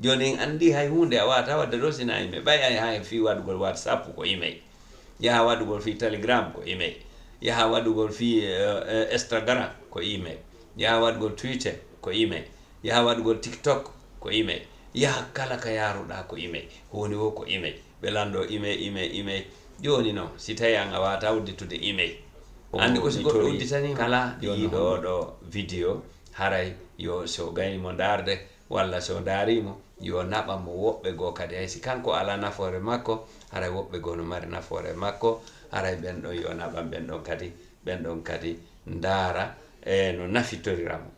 joni andi hay hunde a wata wadde ɗo sina email ɓay ay hay fi waɗugol whatsapp ko email yaha waɗugol fi telegram ko email yaha waɗugol fi instagram ko email yaha waɗugol twitter ko email yaha waɗugol tiktok ko email yaha kala ka yaruɗa ko email ko woni wo ko email ɓe lando email joni noon si tawi an a wata udditude email andi ko si goɗɗo udditani kala yiɗo ɗo vidéo haray yo so gaynimo darde walla so darimo yo naɓa mo woɓɓe goo kadi hay si kanko ala nafoore makko haray woɓɓe goo no mari nafoore makko haray ɓen ɗon yo naɓan ɓen ɗon kadi ndaara no nafitoriramo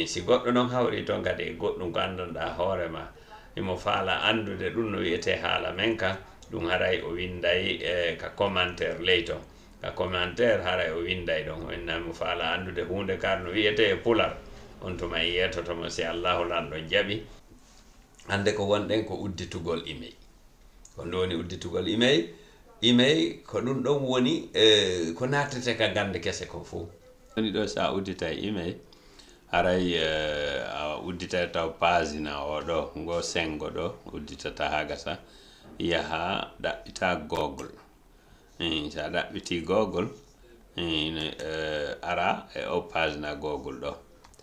si goɗɗo noon hawri to kadi e goɗɗum ko anndanɗa hoorema imo faala andude ɗum no wiyete haala men kan ɗum haray o winday ka commentaire ley ton ka commentaire haray o winday ɗon o innamo faala andude hunde kar no wiyete e pular on tuma yettotomo si allahu lanɗo jaɓi hande ko wonɗen ko udditugol email ko ɗum woni udditugol email ko ɗum ɗon woni ko nattete ka gande kese ko fo woni ɗo sa uddita email haray a uddita taw page na o ɗo ngo sengo ɗo udditata ha gasa yaha ɗaɓɓita google sa ɗaɓɓiti google ara e o page na google ɗo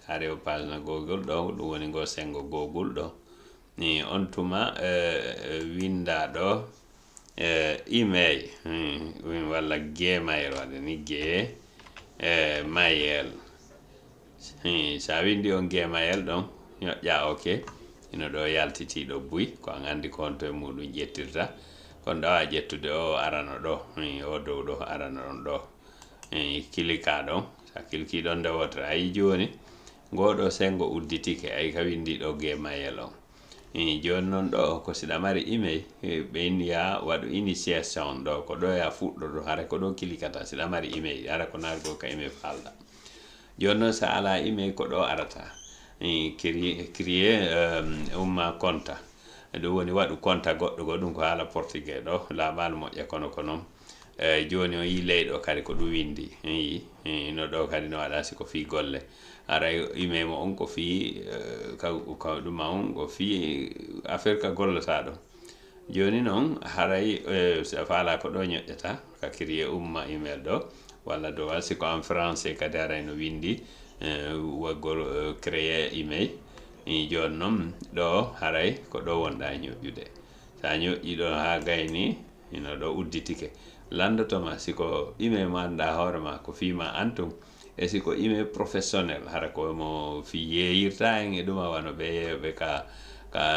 are o page na google ɗo ɗum woni ngo sengo google ɗo on tuma winda ɗo email walla gmail waɗa ni gmail sa windi on gmail ɗon ñoƴƴa ok ino ɗo yaltiti ɗo buy ko an andi ko on to e muɗum ƴettirta kon ɗawa ƴettude o arano ɗo o dow ɗo arano ɗon ɗo kilika ɗon sa kilki ɗon nde wotere ayi joni ngoɗo sengo udditike ay ka windi ɗo gmail on joni noon ɗo ko siɗa mari email ɓe indiya waɗu initiation ɗo ko ɗo ya fuɗɗo ɗo hara ko ɗo kilikata siɗa mari email hara ko nargo ka email falɗa joni noon sa ala email ko ɗo arata créer umma compte ɗum woni waɗu compte goɗɗo go ɗum ko haala portugais ɗo laaɓano moƴƴa kono ko noon joni o yi leyɗo kadi ko ɗum windi no ɗo kadi no waɗa siko fi golle aray email mo on ko fi ko ɗuma on ko fi affaire ka gollata ɗo joni noon haray sa faala ko ɗo ñoƴƴata ka créer umma email ɗo walla do wal siko en français kadi aray no windi waggol créer email joni noon ɗo haray ko ɗo wonɗa ñoƴƴude sa ñoƴƴi ɗo ha gayni ino ɗo udditike landotoma siko email ma annda hoore ma ko fima antum e siko email professionnel hara ko mo fi yeyirta en e ɗuma wano ɓe ka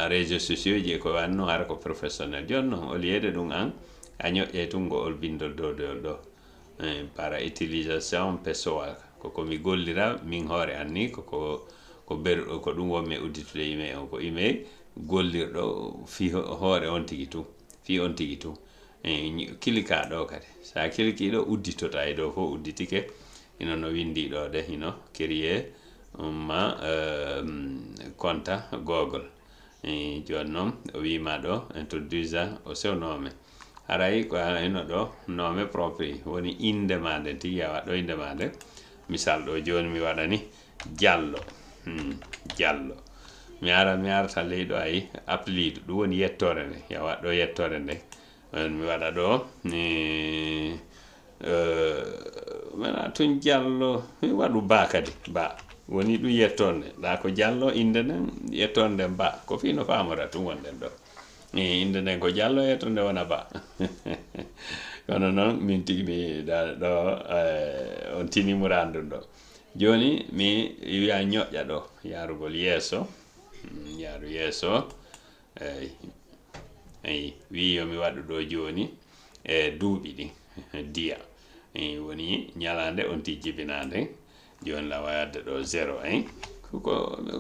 réseaux sociaux ji ko wanno hara ko professionnel joni noon au lieu de ɗum an a ñoƴƴe tungo ol bindol dow ɗo par utilisation pessoal koko mi gollira min hoore anni ko ɗum wonmi udditude email on ko email gollirɗo fi hoore on tigi tu fi on tigi tu kilika ɗo kadi sa kiliki ɗo udditota e ɗo fof udditike ino no windi ɗo de ino créer ma compte google joni noon o wima ɗo introduisa o sewnome haray ko ino ɗo nome propre woni inde ma nde tigi a waɗɗo inde ma nde misal ɗo joni mi waɗani diallo diallo mi arata leyɗo ayi appli ɗum woni yettore nde ya waɗɗo yettore nde mi waɗa ɗo wona tun diallo mi waɗu ba kadi ba woni ɗum yettonde ɗa ko diallo inde nden yettonde ba ko fi no famora tun wonɗen ɗo inde nden ko diallo yettonde wona ba kono noon min tigi mi ɗo on tinimo randum ɗo joni mi wiya ñoƴƴa ɗo yarugol yeeso yaru yeeso eyi wi yomi waɗu ɗo joni e duuɓi ɗi diya woni ñalande on ti jibinande joni la wadde ɗo 0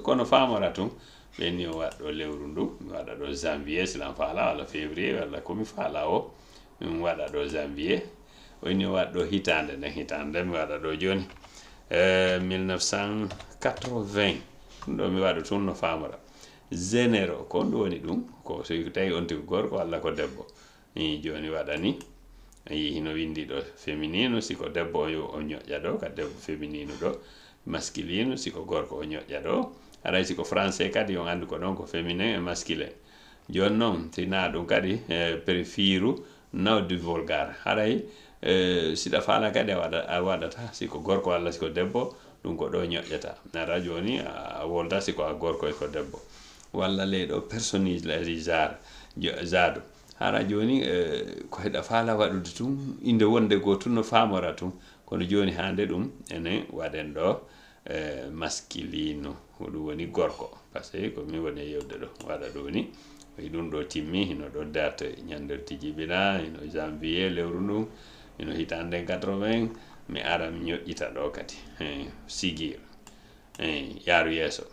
kono famora tun ɓenni o waɗɗo lewru ndu mi waɗa ɗo janvier silan faala walla février walla komi faala o mi waɗa ɗo janvier woni o waɗɗo hitande nden mi waɗa ɗo joni 1980 ɗo mi waɗa tun no famora généraux ko ɗum woni ɗum ko so tawi on tigi gorko walla ko debbo joni waɗani hino windi ɗo féminine siko debbo o ñoƴƴa ɗo ka debbo féminine ɗo masculine siko gorko o ñoƴƴa ɗo haray siko français kadi on andu ko ɗon ko féminin e masculin joni noon tina ɗum kadi préfiru nawde vulgar haray siɗa faala kadi a waɗata siko gorko walla siko debbo ɗum ko ɗo ñoƴƴata nara joni a wolda siko a gorko e ko debbo walla leyɗo personnalisar jado hara joni ko heɗa faala waɗude tun inde wonde go tun no famora tun kono joni hande ɗum ene waɗen ɗo masculino ɗum woni gorko par ce que ko mi woni yewde ɗo waɗa ɗo ni ɗum ɗo timmi hino ɗo date ñande tijibina hino janvier lewru ndu hino hitande 80 mi ara mi ñoƴƴita ɗo kadi sigir yaaru yeeso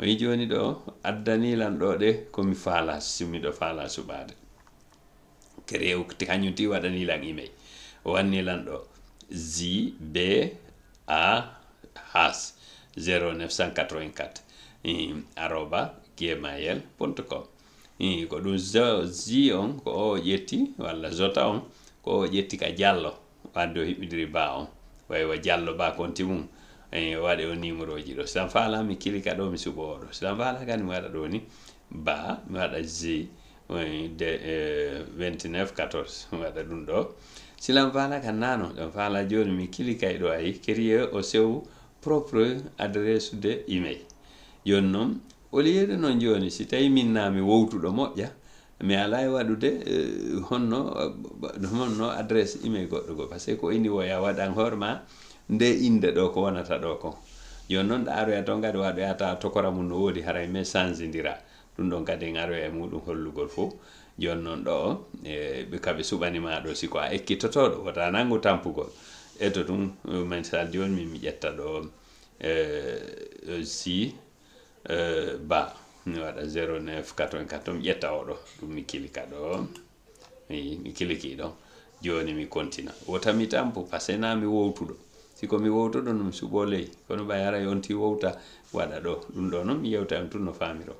o yi joni ɗo addanilan ɗo ɗe komi faala simmiɗo faala suɓade kerew kañum ti waɗanilan email o wannilan ɗo jba has 0984 arroba gmail.com ko ɗum ji on ko o ƴetti walla jota on ko o ƴetti ka diallo wadde o hiɓɓidiri ba on waywa diallo ba konti mum waɗe o numéro ji ɗo silan faala mi kilika ɗo mi suɓo oɗo silan faala kadi mi waɗa ɗo ni ba mi waɗa j de 29 14 mi waɗa ɗum ɗo silan faala ka nano ɗon faala joni mi kilika e ɗo ayi créer o sew propre adresse de email joni noon au lieu de noon joni si tawi min nami wowtuɗo moƴƴa mi ala e waɗude honno adresse email goɗɗo go par ce que ko ini woya waɗan hoore ma nde inde ɗo ko wonata ɗo ko joni noon ɗa aroya toon kadi waɗoyata tokora mum no woodi haray mais change dira ɗum ɗon kadi en aroya e muɗum hollugol fof joni noon ɗo ɓe kaɓe suɓanima ɗo siko a ekkitotoɗo wota nangu tampugol e to ɗum man sal joni mi ƴetta ɗo si ba mi waɗa 0984 mi ƴetta oɗo ɗum mi kilika ɗo mi kiliki ɗo joni mi continua wota mi tampu par ce que na mi wowtuɗo siko mi wowtuɗo no mi suɓo ley kono ɓay ara yonti wowta waɗa ɗo ɗum ɗo noon mi yewta en tun no famiro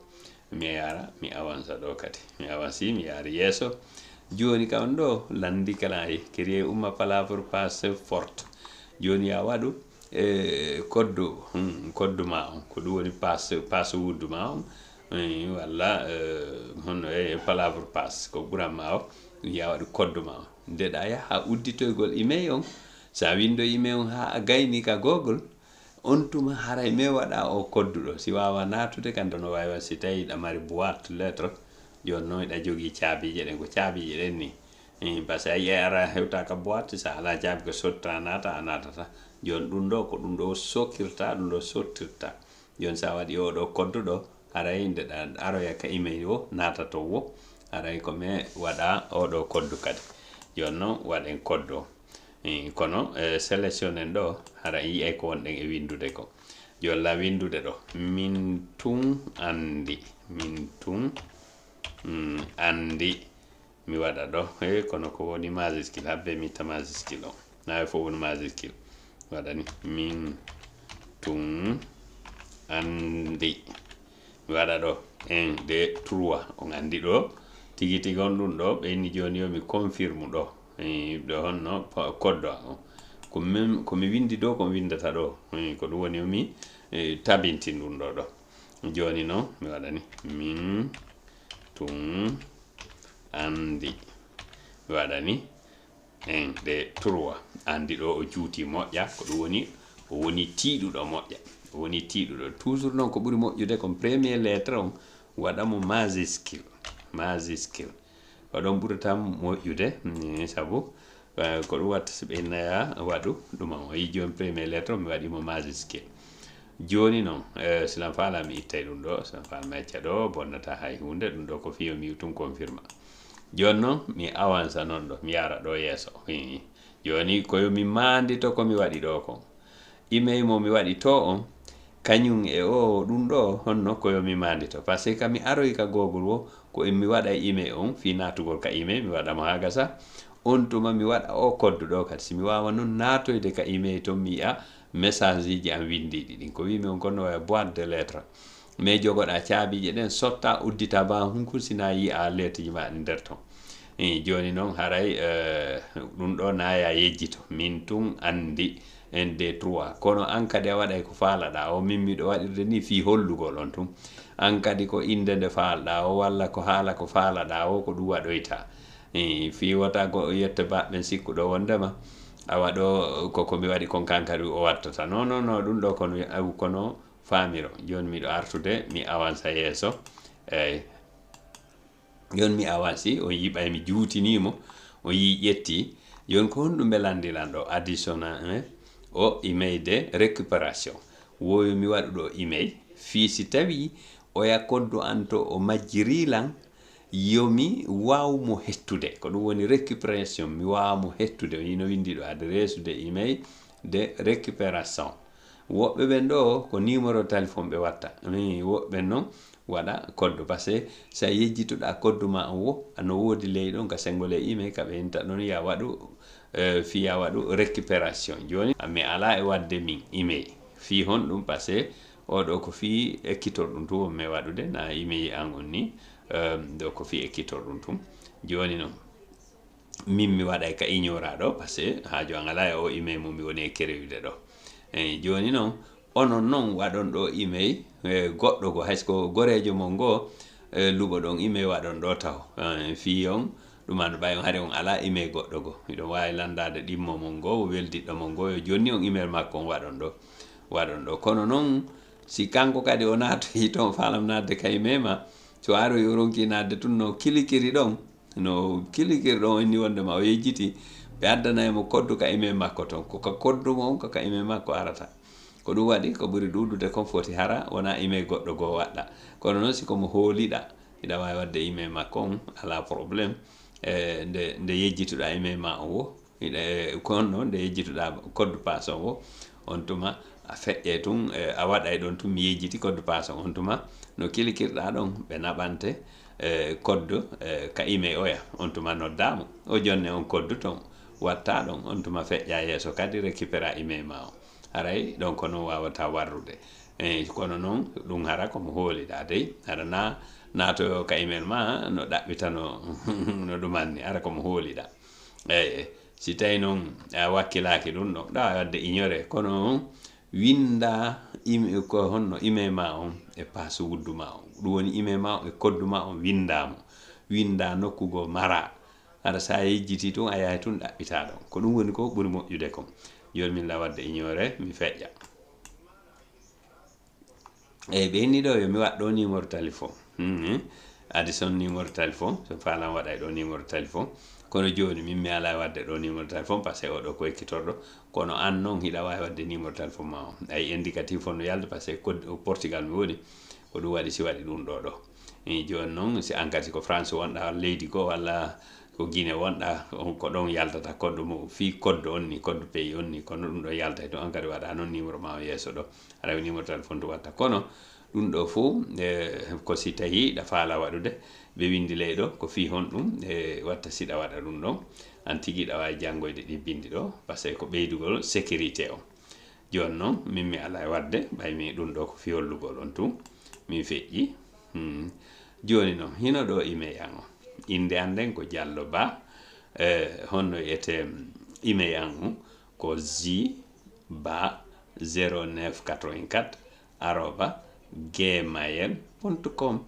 mi yara mi avance ɗo kadi mi avance mi yaari yeeso joni kam ɗo landi kala e créer umma palavre passe forte joni ya waɗu code ma on ko ɗum woni password ma on walla honno palavre passe ko ɓuranma o ya waɗu code ma on ndeɗa yaha udditoygol email on sa windo email on ha a gayni ka google on tuma haray me waɗa o code ɗo si wawa natude kanto no wawi si tawi ɗa mari boîte lettre joni noon ɗa jogui caabije ɗen ko caabije ɗen ni par ce que a yiya ara hewta ka boîte sa ala caabi ko sotta nata a natata joni ɗum ɗo ko ɗum ɗo sokkirta ɗum ɗo sottirta joni sa waɗi oɗo code ɗo haray ndeɗa aroya ka email o natato wo haray ko me waɗa oɗo code kadi joni noon waɗen code o kono sélectionnen ɗo hara yiyay ko wonɗen e windude ko joni la windude ɗo min tun andi mi waɗa ɗo kono ko woni majuscule habbe mi ta majuscule o nawe fof woni majuscule waɗani min tun andi mi waɗa ɗo 1 2 3 on andi ɗo tigi tigi on ɗum ɗo ɓeyni joni yo mi confirme ɗo ɗo honno code o ko mi windi ɗo ko mi windata ɗo ko ɗum woni mi tabintin ɗum ɗo ɗo joni noon mi waɗani min tun andi mi waɗani 1 2 3 andi ɗo o juuti moƴƴa ko ɗum woni o woni tiiɗuɗo moƴƴa o woni tiiɗuɗo toujours noon ko ɓuri moƴƴude comme premier lettre on waɗamo majuscule oɗon ɓurata moƴƴude sabu ko ɗum watta so ɓennaya waɗu ɗum o yi joni premier lettre mi waɗimo majuscule joni noon silan faala mi ittay ɗum ɗo silan faala mi acca ɗo bonnata hay hunde ɗum ɗo ko fiyo mi tum confirma joni noon mi avance noon ɗo mi yara ɗo yeeso joni koyo mi mandito komi waɗi ɗo ko email mo mi waɗi to on kañum e o ɗum ɗo honno koyo mi mandito par ce que kami aroy ka google wo ko mi waɗa email on fi natugol ka email mi waɗamo ha gasa on tuma mi waɗa o code ɗo kadi si mi wawa noon natoyde ka email to mi yiya message ji am windiɗi ɗin ko wimi on konno wawi boîte de lettre mais jogoɗa caabije ɗen sotta uddita ba hunkur sina yi a lettre ji maɗi nder ton joni noon haray ɗum ɗo naya yejjito min tun andi 1 2 3 kono an kadi a waɗay ko faalaɗa o min miɗo waɗirde ni fi hollugol on tum an kadi ko inde nde faalɗa o walla ko haala ko faalaɗa o ko ɗum waɗoyta fi wota go yette baɓɓen sikkuɗo wondema awa ɗo koko mi waɗi kon kankadi o wattata non ɗum ɗo kono faamiro joni miɗo artude mi avança yeeso eyyi joni mi avanci o yiɓay mi juutinimo o yi ƴetti joni ko honɗum belandiran ɗo additionnel o email de récupération wowi mi waɗu ɗo email fi si tawi oya koddu an to o majjirilan yomi wawmo hettude ko ɗum woni récupération mi wawamo hettude yino windi ɗo adresse de email de récupération woɓɓe ɓen ɗo ko numéro téléphone ɓe watta woɓɓe noon waɗa code par ce que sa yejjituɗa code ma o wo ano woodi ley ɗon ka sengole email kaɓe inta ɗon ya waɗu fiya waɗu récupération joni mi ala e wadde min email fi hon ɗum par ce que oɗo ko fi ekkitor ɗum tum mi waɗude na email an on ni ɗo ko fi ekkitor ɗum tum joni noon min mi waɗay ka ignora ɗo par ce que haajo an ala e o email mo mi woni e kerewide ɗo eyyi joni noon onon noon waɗon ɗo email goɗɗo go haysko gorejo mon go luɓo ɗon email waɗon ɗo taw fi on ɗum andu ɓay on haari on ala email goɗɗo go miɗon wawi landade ɗimmo mon go o weldiɗɗo mon go yo joni on email makko on waɗon ɗo kono noon si kanko kadi o naatoyi toon falam nadde ka email ma so aroy o ronki nadde tun no kilikiri ɗon ɗon ni wondema o yejjiti ɓe addanaymo koddu ka email makko toon koka koddu mon koka email makko arata ko ɗum waɗi ko ɓuri ɗuɗude kon foti hara wona email goɗɗo goo waɗɗa kono noon siko mo hooliɗa iɗa wawi wadde email makko on ala probléme nde yejjituɗa email ma o wo kono noon nde yejjituɗa code passe o wo on tuma a feƴƴe tun a waɗay ɗon tun mi yejjiti code passe on tuma no kilikirɗa ɗon ɓe naɓante code ka email oya on tuma noddamo o jonne on code ton watta ɗon on tuma feƴƴa yeeso kadi récupéra email ma o haray donc noon wawata warrude kono noon ɗum hara komo hooliɗa dey hara natoyo ka email ma no ɗaɓɓitano no ɗumanni ara komo hooliɗa eyyi si tawi noon a wakkilaki ɗum ɗo ɗa wadde ignoré kono winda ko honno email ma on e password ma on ɗum woni email ma on e code ma on winda nokkugo mara hara sa yejjiti tun a yahay tun ɗaɓɓita ɗon ko ɗum woni ko ɓuri moƴƴude kon joni min la wadde ignoré mi feƴƴa eyyi ɓeyni ɗo yo mi waɗ ɗo numéro téléphone addison numéro téléphone so falam waɗay ɗo numéro téléphone kono joni min mi ala wadde ɗo numéro téléphone par ce que oɗo ko ekkitorɗo kono an noon hiɗa wawi wadde numéro téléphone ma o ay indicatif on no yalda par ce que Portugal mi woni ko ɗum waɗi si waɗi ɗum ɗo joni noon si an kadi ko France wonɗa leydi ko walla ko Guinée wonɗa ko ɗon yaltata code mo fi code on ni code pays on ni kono ɗum ɗo yalta to an kadi waɗa noon numéro ma o yeeso ɗo aɗa numéro téléphone to watta kono ɗum ɗo fo ko si tawi ɗa faala waɗude ɓe windi ley ɗo ko fi hon ɗum watta siɗa waɗa ɗum ɗon an tigui ɗa wawi janggoyde ɗi bindi ɗo par ce que ko ɓeydugol sécurité o joni noon min mi ala e wadde ɓaymi ɗum ɗo ko fi hollugol on tum min feƴƴi joni noon hino ɗo email an o inde an nden ko Diallo Ba honno wiyete email an o ko ba 0984 arroba gmail.com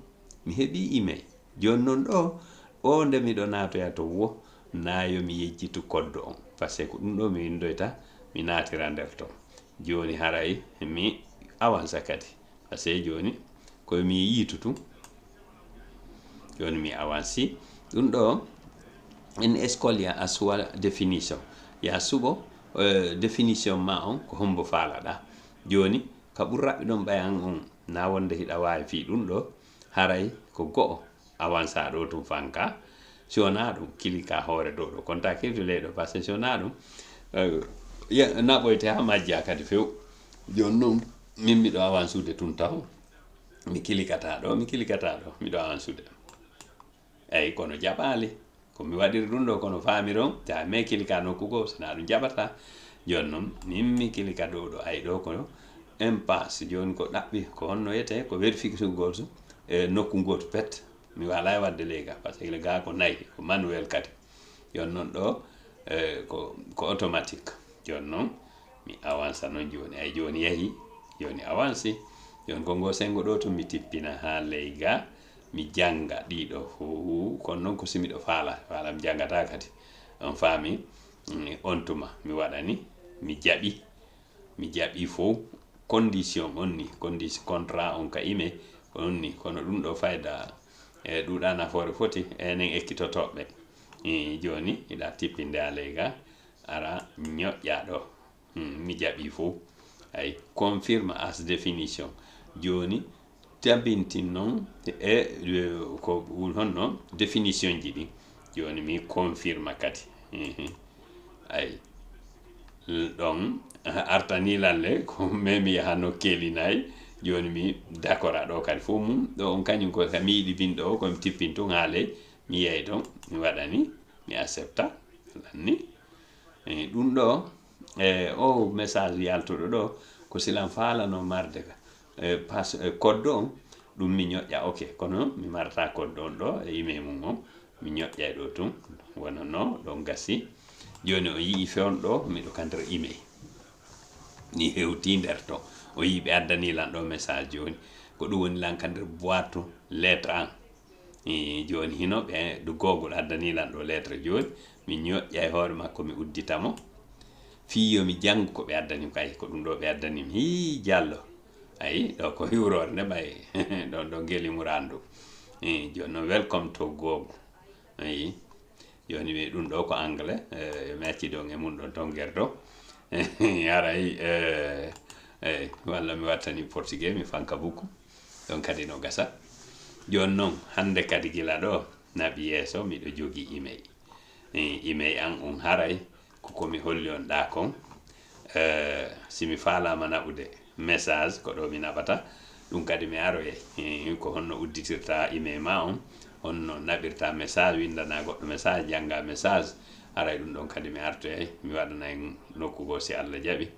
mi heeɓi email joni noon ɗo o nde miɗo natoya to wo nayo mi yejjitu code on par ce que ko ɗum ɗo mi windoyta mi natira nder to joni haray mi avança kadi par ce que joni koye mi yiitutu joni mi avanci ɗum ɗo en escole ya a suwa définition ya suɓo définition ma on ko hombo faalaɗa joni ka ɓurraɓe ɗon ɓayan on na wonde hiɗa wawi fi ɗum ɗo haray ko go'o avança ɗo tum fanka si wona ɗum kilika hoore dow ɗo konta kirtule ɗo par ce que si wona ɗum naɓoyte ha majja kadi few joni noon min miɗo avancude tun taw mi kilikata ɗo miɗo avancude eyyi kono jaɓali komi waɗiri ɗum ɗo kono faamiron ta me kilika nokku go sona ɗum jaɓata joni noon min mi kilika dow ɗo ay ɗo kono impasse joni ko ɗaɓɓi ko honno wiyete ko vérification goto nokku goto pet mi wala e wadde lega par ce que ga ko nayi ko manuel kadi joni noon ɗo ko automatique joni noon mi avansa non joni ay joni yahi joni avansi joni ko ngo sengo ɗo to mi tippina ha ley ga mi janga ɗiɗo fo kono noon ko simiɗo faala mi jangata kadi on faami on tuma mi waɗani mi jaɓi fo condition on ni condition contrat on ka ime on ni kono ɗum ɗo fayda e ɗuɗa nafoore foti enen ekkitotoɓe joni iɗa tippinde a ley ga ara ñoƴƴa ɗo mi jaɓi fo ay confirme as définition joni tabintin noon e ko honno définition ji ɗi joni mi confirme kadi ay ɗon artani lalle ko memi yahano kelinayi joni mi d'accord aɗo kadi fo mum ɗo on kañum ko mi yiɗi bin ɗo komi tippin tun ha ley mi yeey ton mi waɗani mi accepta lanni ɗum ɗo o message yaltuɗo ɗo ko silan faalano marde ka code on ɗum mi ñoƴƴa ok kono mi marata code on ɗo e email mum o mi ñoƴƴay ɗo tun wonano ɗon gasi joni o yii fewn ɗo miɗo ka nder email ni hewti nder to o yii ɓe addanilan ɗo message joni ko ɗum woni lan ka nder boîte lettre an joni hino ɓe ɗo gogol addanilan ɗo lettre joni mi ñoƴƴay hoore makko mi udditamo fiyo mi janngu ko ɓe addanim kay ko ɗum ɗo ɓe addanim hi jallo ayi ɗo ko hiwrore nde ɓay ɗon ɗo ngelimu randu joni noon welcome to google ayi joni wi ɗum ɗo ko anglais mi acci ɗon e mum ɗon ton guerdo haray walla mi wattani portugais mi fanka bukku ɗon kadi no gasa joni noon hande kadi gila ɗo naɓi yeeso miɗo jogi email email an on haray komi holli on ɗa kon simi faalama naɓude message ko ɗo mi naɓata ɗum kadi mi aroye ko honno udditirta email ma on honno naɓirta message windana goɗɗo message janga message haray ɗum ɗon kadi mi artoyay mi waɗana en nokku go si Allah jaɓi